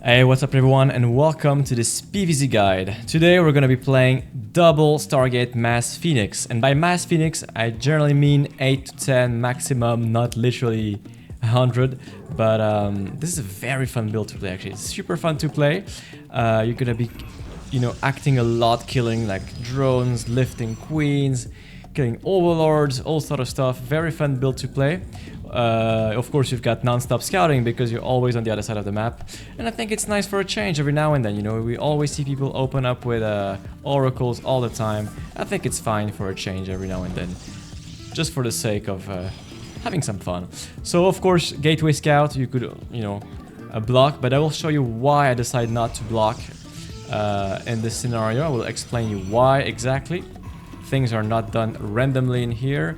Hey, what's up everyone and welcome to this PvZ guide. Today we're going to be playing double Stargate Mass Phoenix, and by Mass Phoenix I generally mean 8 to 10 maximum, not literally 100, but this is a very fun build to play actually. It's super fun to play. You're going to be, acting a lot, killing like drones, lifting queens, killing overlords, all sort of stuff. Very fun build to play. Of course, you've got non-stop scouting because you're always on the other side of the map, and I think it's nice for a change every now and then. We always see people open up with oracles all the time. I think it's fine for a change every now and then, just for the sake of having some fun. So of course, Gateway Scout, you could block, but I will show you why I decide not to block in this scenario. I will explain you why exactly. Things are not done randomly in here.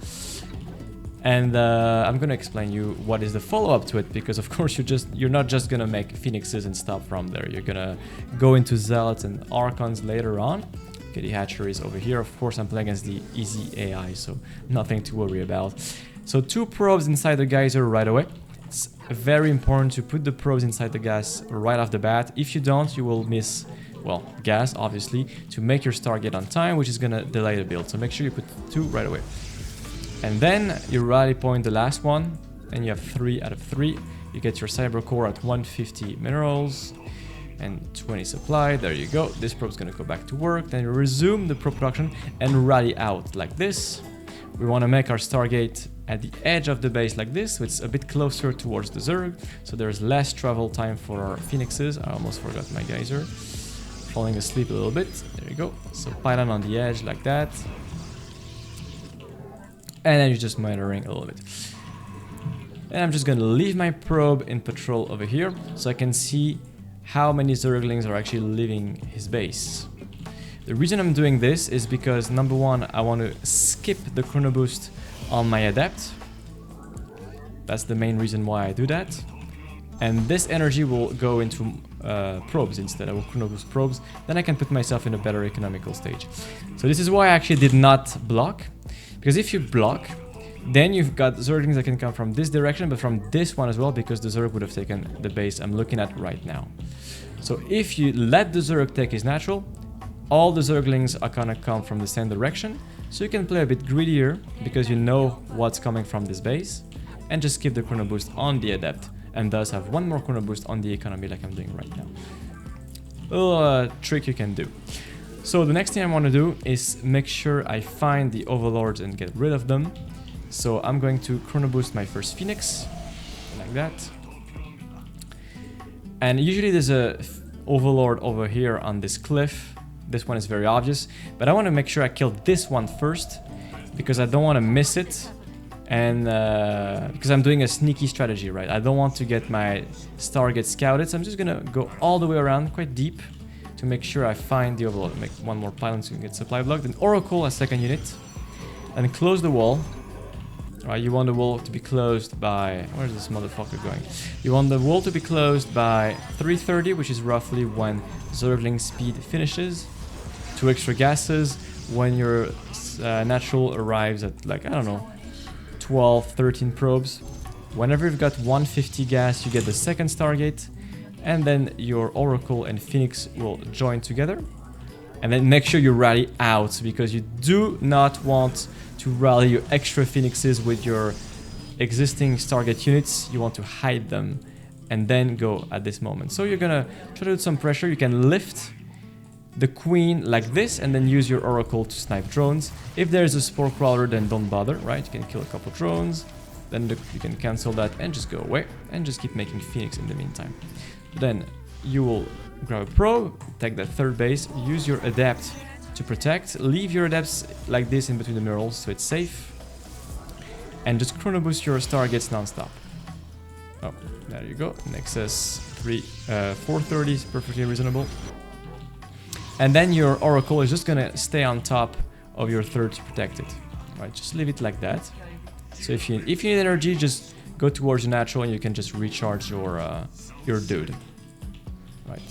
And I'm gonna explain you what is the follow-up to it, because of course you're not just gonna make phoenixes and stop from there. You're gonna go into zealots and archons later on. Okay, the hatchery is over here. Of course, I'm playing against the easy AI, so nothing to worry about. So 2 probes inside the geyser right away. It's very important to put the probes inside the gas right off the bat. If you don't, you will miss, well, gas obviously, to make your Stargate on time, which is gonna delay the build. So make sure you put 2 right away. And then you rally point the last one, and you have 3 out of 3. You get your cyber core at 150 minerals and 20 supply. There you go. This probe's gonna go back to work. Then you resume the probe production and rally out like this. We want to make our Stargate at the edge of the base like this, so it's a bit closer towards the Zerg, so there's less travel time for our phoenixes. I almost forgot my geyser. Falling asleep a little bit. There you go. So pylon on the edge like that. And then you're just monitoring a little bit. And I'm just gonna leave my probe in patrol over here, so I can see how many Zerglings are actually leaving his base. The reason I'm doing this is because, number one, I want to skip the chrono boost on my adept. That's the main reason why I do that. And this energy will go into probes instead. I will chrono boost probes, then I can put myself in a better economical stage. So this is why I actually did not block. Because if you block, then you've got Zerglings that can come from this direction, but from this one as well, because the Zerg would have taken the base I'm looking at right now. So if you let the Zerg take his natural, all the Zerglings are gonna come from the same direction. So you can play a bit greedier, because you know what's coming from this base, and just keep the chrono boost on the adept, and thus have 1 more chrono boost on the economy like I'm doing right now. A little trick you can do. So the next thing I want to do is make sure I find the overlords and get rid of them. So I'm going to chrono boost my first phoenix, like that. And usually there's a overlord over here on this cliff. This one is very obvious, but I want to make sure I kill this one first, because I don't want to miss it. And because I'm doing a sneaky strategy, right? I don't want to get my Stargate scouted, so I'm just gonna go all the way around quite deep to make sure I find the overlord. Make 1 more pylon so you can get supply blocked. Then oracle a 2nd unit, and close the wall. Alright, you want the wall to be closed by... Where's this motherfucker going? You want the wall to be closed by 3:30, which is roughly when Zergling speed finishes. 2 extra gases when your natural arrives at, like, I don't know, 12, 13 probes. Whenever you've got 150 gas, you get the 2nd Stargate. And then your Oracle and Phoenix will join together. And then make sure you rally out, because you do not want to rally your extra Phoenixes with your existing Stargate units. You want to hide them and then go at this moment. So you're gonna try to do some pressure. You can lift the Queen like this and then use your Oracle to snipe drones. If there's a Spore Crawler, then don't bother, right? You can kill a couple drones. Then you can cancel that and just go away. And just keep making Phoenix in the meantime. Then you will grab a probe, take that 3rd base, use your adept to protect, leave your adepts like this in between the murals so it's safe, and just chrono boost your Stargates non-stop. Oh, there you go. Nexus 430 is perfectly reasonable. And then your Oracle is just gonna stay on top of your 3rd to protect it. Right, just leave it like that. So if you need energy, just go towards your natural and you can just recharge your dude. Right.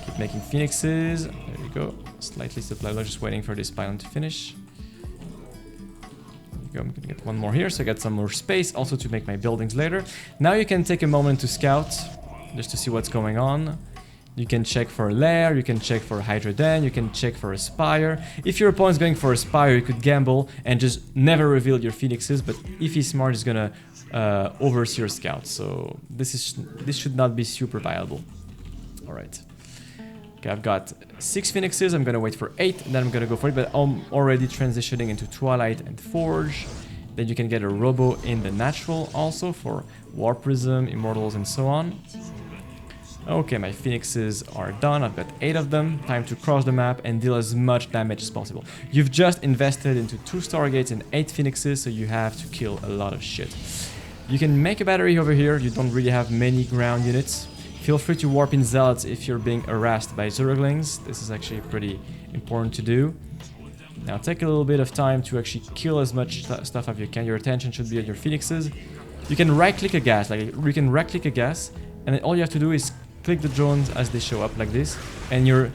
Keep making phoenixes. There you go. Slightly supply low, just waiting for this pylon to finish. There you go. I'm gonna get 1 more here, so I got some more space also to make my buildings later. Now you can take a moment to scout, just to see what's going on. You can check for a lair, you can check for a hydroden, you can check for a spire. If your opponent's going for a spire, you could gamble and just never reveal your phoenixes, but if he's smart, he's gonna oversee your scouts. So this should not be super viable. Alright. Okay, I've got 6 phoenixes, I'm gonna wait for 8, and then I'm gonna go for it, but I'm already transitioning into Twilight and Forge. Then you can get a robo in the natural also for Warp Prism, Immortals, and so on. Okay, my phoenixes are done. I've got 8 of them. Time to cross the map and deal as much damage as possible. You've just invested into 2 stargates and 8 phoenixes, so you have to kill a lot of shit. You can make a battery over here. You don't really have many ground units. Feel free to warp in zealots if you're being harassed by zerglings. This is actually pretty important to do. Now take a little bit of time to actually kill as much stuff as you can. Your attention should be on your phoenixes. You can right-click a gas, and then all you have to do is click the drones as they show up like this, and your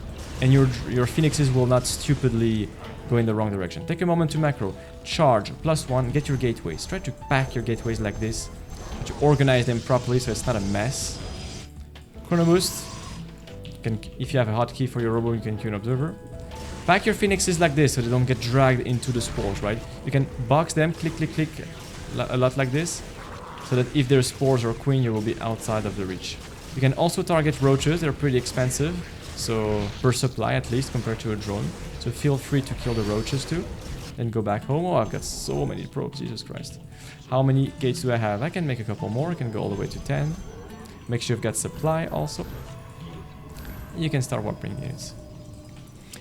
phoenixes will not stupidly go in the wrong direction. Take a moment to macro, charge, +1, get your gateways. Try to pack your gateways like this, to organize them properly so it's not a mess. Chrono boost. If you have a hotkey for your robo, you can tune observer. Pack your phoenixes like this so they don't get dragged into the spores, right? You can box them, click, click, click, a lot like this, so that if there's spores or queen, you will be outside of the reach. You can also target roaches, they're pretty expensive, so per supply at least compared to a drone. So feel free to kill the roaches too. Then go back home. Oh, I've got so many probes, Jesus Christ. How many gates do I have? I can make a couple more, I can go all the way to 10. Make sure you've got supply also. You can start warping units.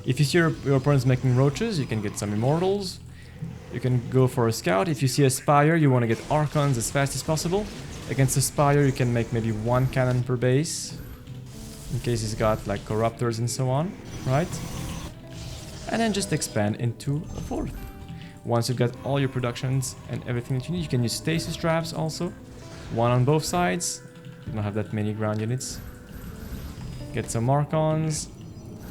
If you see your opponent's making roaches, you can get some immortals. You can go for a scout. If you see a spire, you want to get archons as fast as possible. Against a spire, you can make maybe 1 cannon per base, in case he's got like corruptors and so on, right? And then just expand into a 4th. Once you've got all your productions and everything that you need, you can use stasis traps also. 1 on both sides. You don't have that many ground units. Get some archons.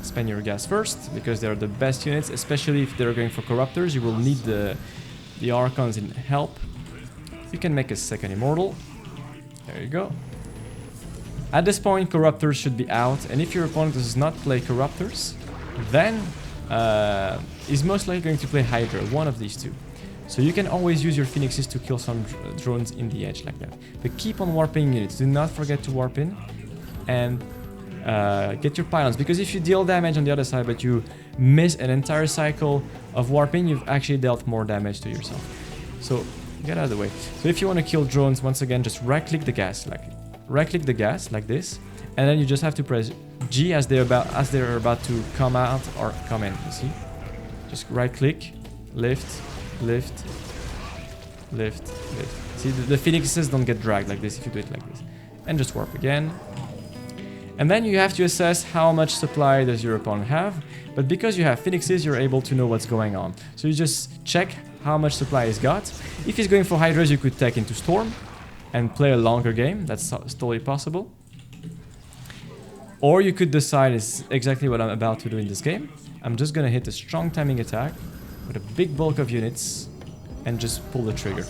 Spend your gas first, because they're the best units, especially if they're going for corruptors. You will need the archons in help. You can make a 2nd immortal. There you go. At this point, corruptors should be out, and if your opponent does not play corruptors, then he's most likely going to play Hydra, one of these two. So you can always use your phoenixes to kill some drones in the edge like that. But keep on warping units. Do not forget to warp in, and get your pylons, because if you deal damage on the other side but you miss an entire cycle of warping, you've actually dealt more damage to yourself. So get out of the way. So if you want to kill drones, once again, just right-click the gas, like this, and then you just have to press G as they're about to come out or come in. You see, just right-click, lift, lift, lift, lift. See, the phoenixes don't get dragged like this if you do it like this, and just warp again. And then you have to assess how much supply does your opponent have. But because you have phoenixes, you're able to know what's going on. So you just check how much supply he's got. If he's going for hydras, you could tech into storm and play a longer game. That's totally possible. Or you could decide, is exactly what I'm about to do in this game. I'm just gonna hit a strong timing attack with a big bulk of units and just pull the trigger.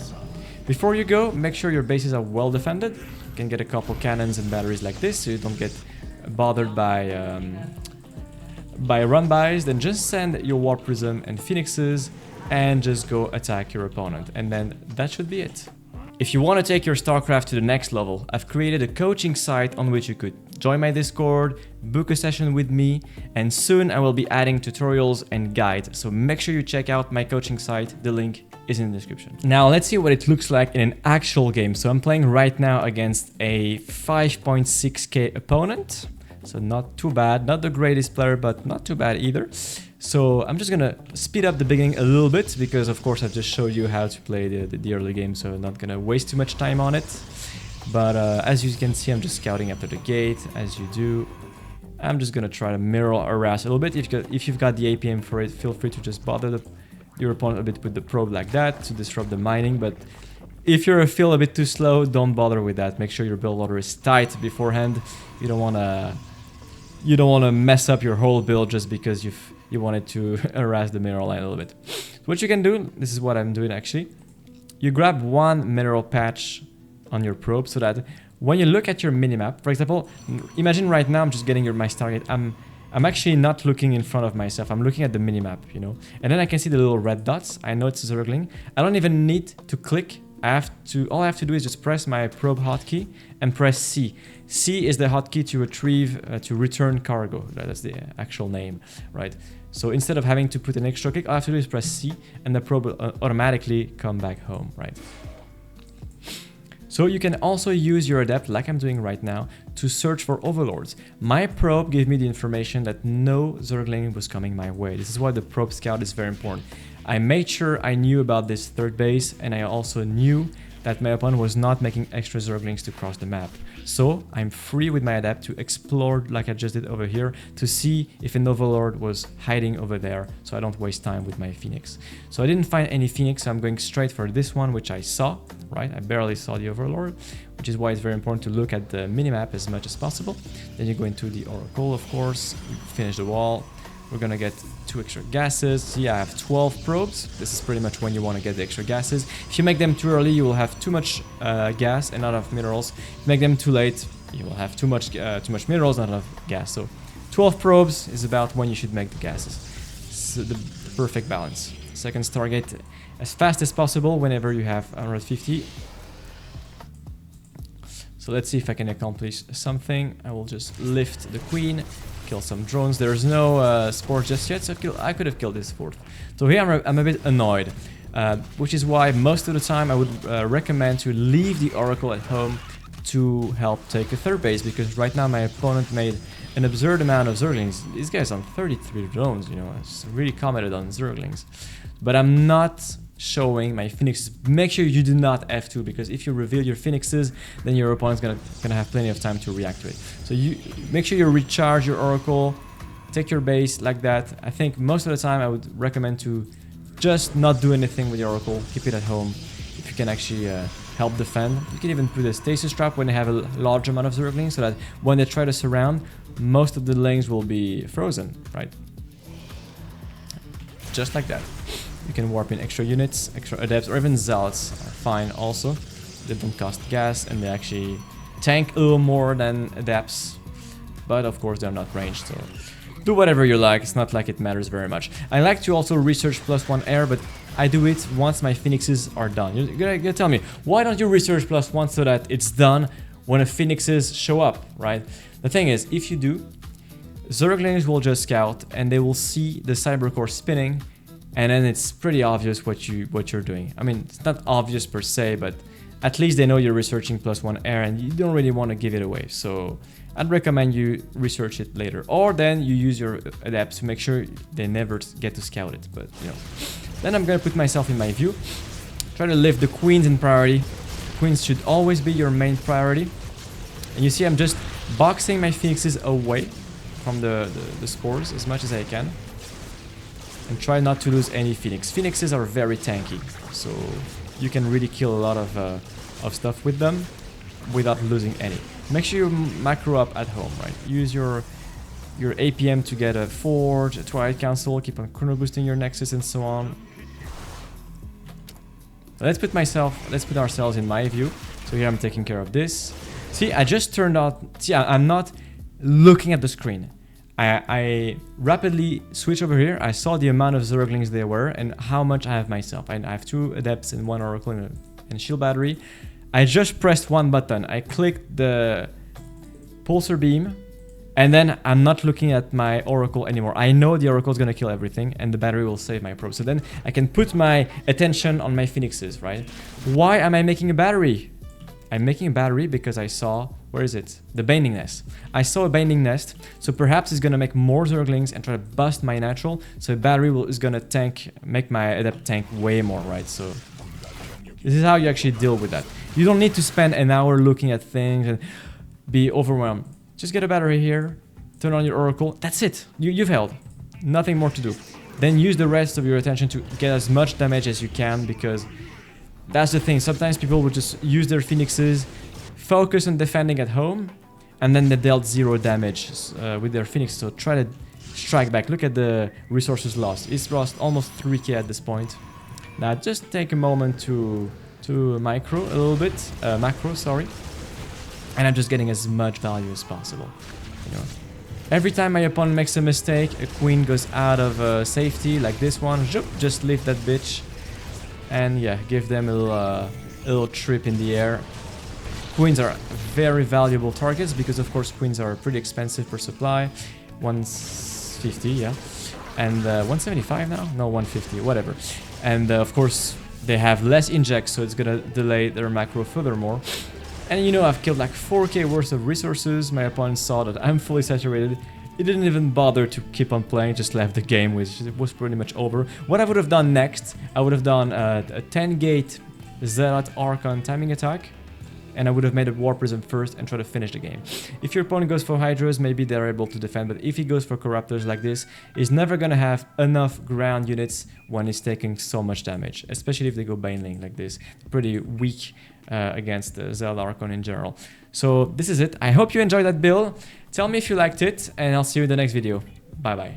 Before you go, make sure your bases are well defended. You can get a couple cannons and batteries like this, so you don't get bothered by run-bys. Then just send your Warp Prism and Phoenixes and just go attack your opponent. And then that should be it. If you want to take your StarCraft to the next level, I've created a coaching site on which you could join my Discord, book a session with me, and soon I will be adding tutorials and guides. So make sure you check out my coaching site. The link is in the description. Now let's see what it looks like in an actual game. So I'm playing right now against a 5.6k opponent. So not too bad, not the greatest player, but not too bad either. So I'm just gonna speed up the beginning a little bit, because of course I've just showed you how to play the early game, so I'm not gonna waste too much time on it. But as you can see, I'm just scouting after the gate, as you do. I'm just gonna try to mirror harass a little bit. If you've got the APM for it, feel free to just bother your opponent a bit with the probe like that to disrupt the mining. But if you feel a bit too slow, don't bother with that. Make sure your build order is tight beforehand. You don't wanna mess up your whole build just because you wanted to harass the mineral line a little bit. So what you can do, this is what I'm doing actually. You grab one mineral patch on your probe so that when you look at your minimap, for example, imagine right now I'm just getting my Stargate. I'm actually not looking in front of myself. I'm looking at the minimap, you know, and then I can see the little red dots. I know it's Zergling. I don't even need to click. All I have to do is just press my probe hotkey and press C. C is the hotkey to return cargo. That's the actual name, right? So instead of having to put an extra click, all I have to do is press C and the probe will automatically come back home, right? So you can also use your adept, like I'm doing right now, to search for overlords. My probe gave me the information that no Zergling was coming my way. This is why the probe scout is very important. I made sure I knew about this third base, and I also knew that my opponent was not making extra Zerglings to cross the map. So I'm free with my adept to explore like I just did over here to see if an overlord was hiding over there, so I don't waste time with my Phoenix. So I didn't find any Phoenix, so I'm going straight for this one, which I saw, right? I barely saw the overlord, which is why it's very important to look at the minimap as much as possible. Then you go into the Oracle, of course, finish the wall. We're gonna get 2 extra gases. See, I have 12 probes. This is pretty much when you want to get the extra gases. If you make them too early, you will have too much gas and not enough minerals. If you make them too late, you will have too much minerals, not enough gas. So 12 probes is about when you should make the gases. It's the perfect balance. Second Stargate as fast as possible whenever you have 150. So let's see if I can accomplish something. I will just lift the queen, kill some drones. There's no spores just yet, so I could have killed this fourth. So here I'm a bit annoyed, which is why most of the time I would recommend to leave the Oracle at home to help take a third base, because right now my opponent made an absurd amount of Zerglings. This guy's on 33 drones, you know, it's really commented on Zerglings. But I'm not showing my Phoenixes. Make sure you do not F2, because if you reveal your Phoenixes, then your opponent's gonna have plenty of time to react to it. So you make sure you recharge your Oracle, take your base like that. I think most of the time I would recommend to just not do anything with your Oracle, keep it at home. If you can actually help defend, you can even put a stasis trap when they have a large amount of Zerglings, so that when they try to surround, most of the lanes will be frozen, right? Just like that. You can warp in extra units, extra adepts, or even zealots are fine also. They don't cost gas and they actually tank a little more than adepts, but of course they're not ranged, so do whatever you like. It's not like it matters very much. I like to also research +1 air, but I do it once my Phoenixes are done. You're gonna tell me, why don't you research +1 so that it's done when the Phoenixes show up, right? The thing is, if you do, Zerglings will just scout and they will see the Cybercore spinning, and then it's pretty obvious what you're doing. I mean, it's not obvious per se, but at least they know you're researching +1 air and you don't really want to give it away. So I'd recommend you research it later, or then you use your adepts to make sure they never get to scout it. But you know, then I'm gonna put myself in my view, try to lift the queens in priority. Queens should always be your main priority. And you see, I'm just boxing my Phoenixes away from the spores as much as I can. And try not to lose any Phoenix. Phoenixes are very tanky, so you can really kill a lot of stuff with them without losing any. Make sure you macro up at home, right? Use your APM to get a Forge, a Twilight Council, keep on chrono boosting your Nexus and so on. Let's put ourselves in my view. So here I'm taking care of this. See, I just turned out, see, I'm not looking at the screen. I rapidly switch over here. I saw the amount of Zerglings there were and how much I have myself. I have 2 Adepts and 1 Oracle and a Shield Battery. I just pressed one button. I clicked the Pulsar Beam, and then I'm not looking at my Oracle anymore. I know the Oracle is going to kill everything and the battery will save my probe. So then I can put my attention on my Phoenixes, right? Why am I making a battery? I'm making a battery because I saw, where is it? The Binding Nest. I saw a Binding Nest, so perhaps it's gonna make more Zerglings and try to bust my natural, so a battery is gonna make my Adept tank way more, right? So this is how you actually deal with that. You don't need to spend an hour looking at things and be overwhelmed. Just get a battery here, turn on your Oracle, that's it. You've held. Nothing more to do. Then use the rest of your attention to get as much damage as you can, because that's the thing. Sometimes people will just use their Phoenixes, focus on defending at home, and then they dealt 0 damage with their Phoenix. So try to strike back. Look at the resources lost. It's lost almost 3k at this point. Now just take a moment to macro, sorry. and I'm just getting as much value as possible. You know, every time my opponent makes a mistake, a queen goes out of safety, like this one. Just lift that bitch, and yeah, give them a little trip in the air. Queens are very valuable targets because, of course, queens are pretty expensive per supply. 150, yeah, and 175 now? No, 150, whatever. And of course, they have less injects, so it's gonna delay their macro furthermore. And you know, I've killed like 4k worth of resources. My opponent saw that I'm fully saturated. He didn't even bother to keep on playing, just left the game, which was pretty much over. What I would have done next, I would have done a 10-gate Zealot Archon timing attack, and I would have made a War Prism first and try to finish the game. If your opponent goes for Hydras, maybe they're able to defend, but if he goes for Corruptors like this, he's never gonna have enough ground units when he's taking so much damage, especially if they go Baneling like this. Pretty weak against the Zealot Archon in general. So this is it. I hope you enjoyed that build. Tell me if you liked it, and I'll see you in the next video. Bye bye.